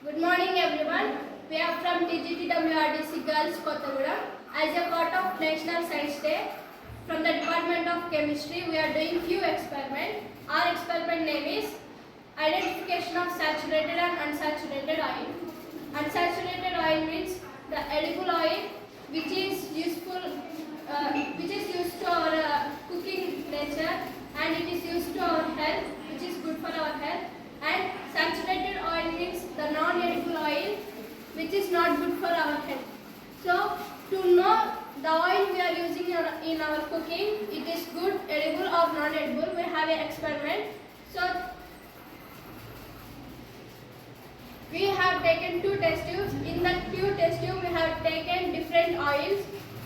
Good morning everyone. We are from TGTWRDC Girls Kottagudem. As a part of National Science Day, from the Department of Chemistry, we are doing few experiments. Our experiment name is identification of saturated and unsaturated oil. Unsaturated oil means the edible oil which is useful, which is used to our cooking nature, and it is used to our health, which is good for our health. And saturated oil means the non-edible oil which is not good for our health. So to know the oil we are using in our cooking, it is good, edible or non-edible, we have an experiment. So we have taken two test tubes. In the two test tubes we have taken different oils.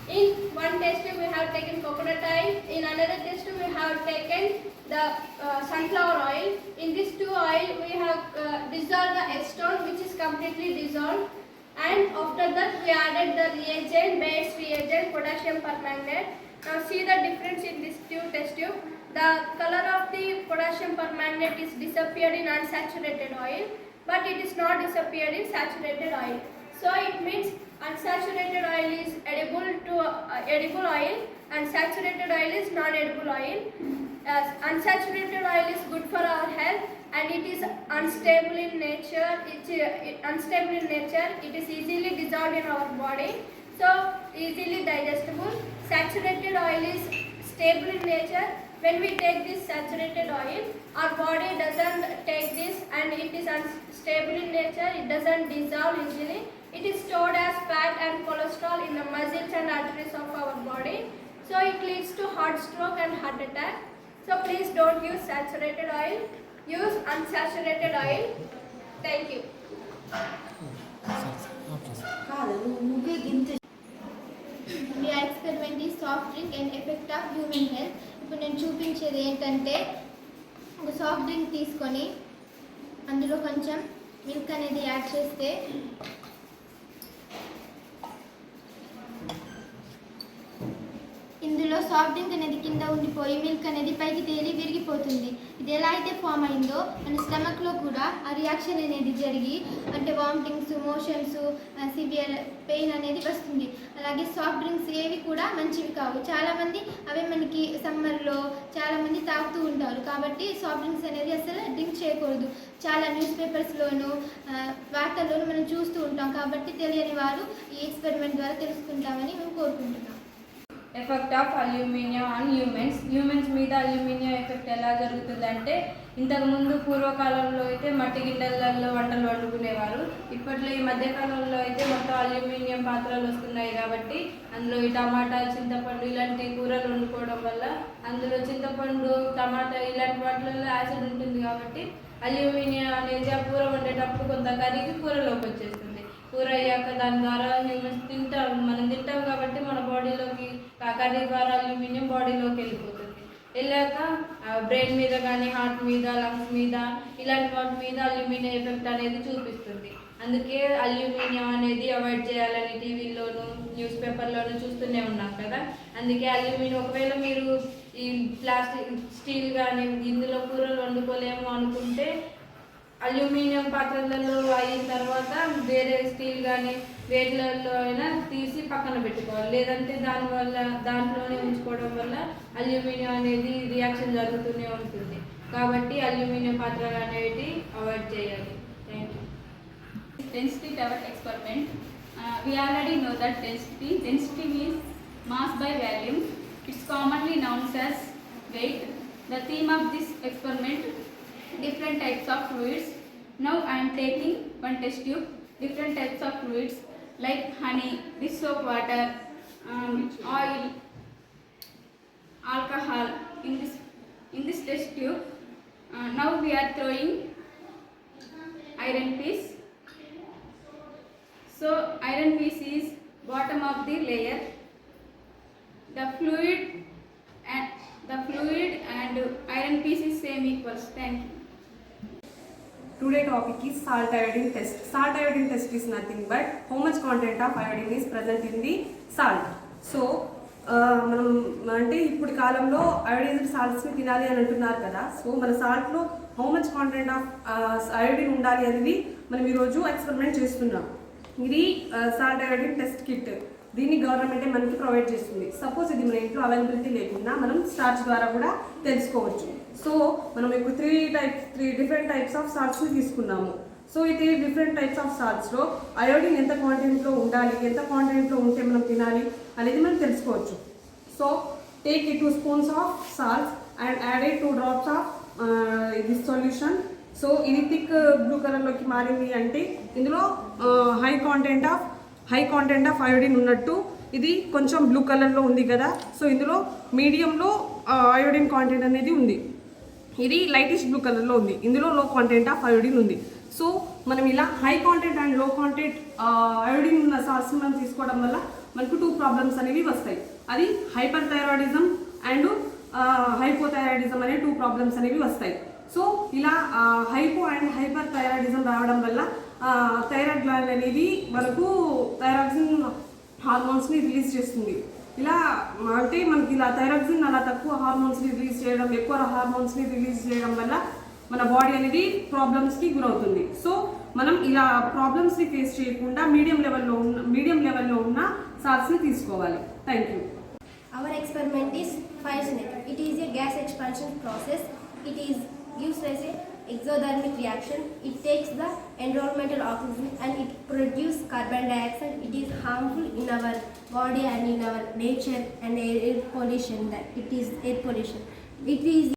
In one test tube we have taken coconut oil. In another test tube we have taken the sunflower oil. In these two oil we have dissolved the acetone, which is completely dissolved. And after that we added the reagent, base reagent, potassium permanganate. Now see the difference in these two test tube. The color of the potassium permanganate is disappeared in unsaturated oil, but it is not disappeared in saturated oil. So it means unsaturated oil is edible oil and saturated oil is non-edible oil. Unsaturated oil is good for our health and it is unstable in nature. It is easily dissolved in our body, so easily digestible. Saturated oil is stable in nature. When we take this saturated oil, our body doesn't take this and it is unstable in nature. It doesn't dissolve easily. It is stored as fat and cholesterol in the muscles and arteries of our body. So it leads to heart stroke and heart attack. So please don't use saturated oil. Use unsaturated oil. Thank you. We are experimenting soft drink and effect of human health. ఇప్పుడు నేను చూపించేది ఏంటంటే ఒక soft drink తీసుకొని అందులో కొంచెం milk అనేది add చేస్తే ఇందులో సాఫ్ట్ డ్రింక్ అనేది కింద ఉండిపోయి మిల్క్ అనేది పైకి తేలి విరిగిపోతుంది. ఇది ఎలా అయితే ఫామ్ అయిందో మన స్టమక్లో కూడా ఆ రియాక్షన్ అనేది జరిగి అంటే వామిటింగ్స్, మోషన్స్, సివియర్ పెయిన్ అనేది వస్తుంది. అలాగే సాఫ్ట్ డ్రింక్స్ ఏవి కూడా మంచివి కావు. చాలామంది అవే మనకి సమ్మర్లో చాలామంది తాగుతూ ఉంటారు. కాబట్టి సాఫ్ట్ డ్రింక్స్ అనేది అసలు డ్రింక్ చేయకూడదు. చాలా న్యూస్ పేపర్స్లోను వార్తల్లోనూ మనం చూస్తూ ఉంటాం. కాబట్టి తెలియని వారు ఈ ఎక్స్పెరిమెంట్ ద్వారా తెలుసుకుంటామని మేము కోరుకుంటున్నాం. Effect of aluminium on humans మీద అల్యూమినియం ఎఫెక్ట్ ఎలా జరుగుతుందంటే, ఇంతకుముందు పూర్వకాలంలో అయితే మట్టి గిన్నెలలో వంటలు వండుకునేవారు. ఇప్పట్లో ఈ మధ్యకాలంలో అయితే మొత్తం అల్యూమినియం పాత్రలు వస్తున్నాయి కాబట్టి అందులో ఈ టమాటా, చింతపండు ఇలాంటి కూరలు వండుకోవడం వల్ల అందులో చింతపండు, టమాటా ఇలాంటి వాటిల్లో యాసిడ్ ఉంటుంది. కాబట్టి అల్యూమినియం అనేది ఆ కూర వండేటప్పుడు కొంత కరిగి కూరలోకి వచ్చేస్తుంది. కూర అయ్యాక దాని ద్వారా మనం తింటాం కాబట్టి మన బాడీలోకి ఆ కర్రీ ద్వారా అల్యూమినియం బాడీలోకి వెళ్ళిపోతుంది. వెళ్ళాక బ్రెయిన్ మీద కానీ, హార్ట్ మీద, లంగ్స్ మీద ఇలాంటి వాటి మీద అల్యూమినియం ఎఫెక్ట్ అనేది చూపిస్తుంది. అందుకే అల్యూమినియం అనేది అవాయిడ్ చేయాలని టీవీలోను, న్యూస్ పేపర్లోనూ చూస్తూనే ఉన్నాం కదా. అందుకే అల్యూమినియం, ఒకవేళ మీరు ఈ ప్లాస్టిక్, స్టీల్ కానీ ఇందులో కూరలు వండుకోలేము అనుకుంటే అల్యూమినియం పాత్రలలో అయిన తర్వాత వేరే స్టీల్ కానీ వేటిలలో అయినా తీసి పక్కన పెట్టుకోవాలి. లేదంటే దాంట్లోనే ఉంచుకోవడం వల్ల అల్యూమినియం అనేది రియాక్షన్ జరుగుతూనే ఉంటుంది. కాబట్టి అల్యూమినియం పాత్రలు అనేవి అవాయిడ్ చేయాలి. Thank you. Density tower experiment. We already know that density means mass by volume. It's commonly known as weight. The theme of this experiment, different types of fluids. Now I am taking one test tube, different types of fluids like honey, dish soap water, oil, alcohol in this test tube. Now we are throwing iron piece. So iron piece is bottom of the layer. The fluid and iron piece is same equals. Thank you. Today topic is salt iodine test. Salt iodine test is nothing but how much content of iodine is present in the salt. So మనం అంటే ఇప్పుడు కాలంలో iodised సాల్ట్స్ని తినాలి అని అంటున్నారు కదా. So మన సాల్ట్లో how much content of iodine ఉండాలి అనేది మనం ఈరోజు ఎక్స్పెరిమెంట్ చేస్తున్నాం. ఇది సాల్ట్ అయోడిన్ టెస్ట్ కిట్. దీన్ని గవర్నమెంటే మనకి ప్రొవైడ్ చేస్తుంది. సపోజ్ ఇది మన ఇంట్లో అవైలబిలిటీ లేకుండా మనం స్టార్చ్ ద్వారా కూడా తెలుసుకోవచ్చు. సో మనం ఇప్పుడు త్రీ డిఫరెంట్ టైప్స్ ఆఫ్ సాల్ట్స్ని తీసుకున్నాము. సో ఈ 3 డిఫరెంట్ టైప్స్ ఆఫ్ సాల్ట్స్లో అయోడిన్ ఎంత క్వాంటిటీలో ఉండాలి, ఎంత క్వాంటిటీలో ఉంటే మనం తినాలి అనేది మనం తెలుసుకోవచ్చు. So take 2 spoons of salt and add 2 drops of this solution. So ఇది థిక్ బ్లూ కలర్లోకి మారింది అంటే ఇందులో హై కాంటెంట్ ఆఫ్ అయోడిన్ ఉన్నట్టు. ఇది కొంచెం బ్లూ కలర్లో ఉంది కదా, సో ఇందులో మీడియంలో అయోడిన్ కాంటెంట్ అనేది ఉంది. ఇది లైటిష్ బ్లూ కలర్లో ఉంది, ఇందులో లో కాంటెంట్ ఆఫ్ అయోడిన్ ఉంది. సో మనం ఇలా హై కాంటెంట్ అండ్ లో కాంటెంట్ అయోడిన్ ఉన్న సాల్ట్స్ని మనం తీసుకోవడం వల్ల మనకు 2 ప్రాబ్లమ్స్ అనేవి వస్తాయి. అది హైపర్ థైరాయిడిజం అండ్ హైపోథైరాయిడిజం అనే 2 ప్రాబ్లమ్స్ అనేవి వస్తాయి. సో ఇలా హైపో అండ్ హైపర్ థైరాయిడిజం రావడం వల్ల థైరాయిడ్ గ్లాండ్ అనేది మనకు థైరాక్సిన్ హార్మోన్స్ని రిలీజ్ చేస్తుంది. ఇలా అంటే మనకి ఇలా థైరాక్సిన్ అలా తక్కువ హార్మోన్స్ని రిలీజ్ చేయడం, ఎక్కువ హార్మోన్స్ని రిలీజ్ చేయడం వల్ల మన బాడీ అనేది ప్రాబ్లమ్స్కి గురవుతుంది. సో మనం ఇలా ప్రాబ్లమ్స్ని ఫేస్ చేయకుండా మీడియం లెవెల్లో ఉన్న సాల్ట్స్ని తీసుకోవాలి. Thank you. Our experiment is fire snake. It is a gas expulsion process. It gives rise a exothermic reaction. It takes the environmental oxygen and it produces carbon dioxide. It is harmful in our body and in our nature and air pollution. That it is air pollution. It is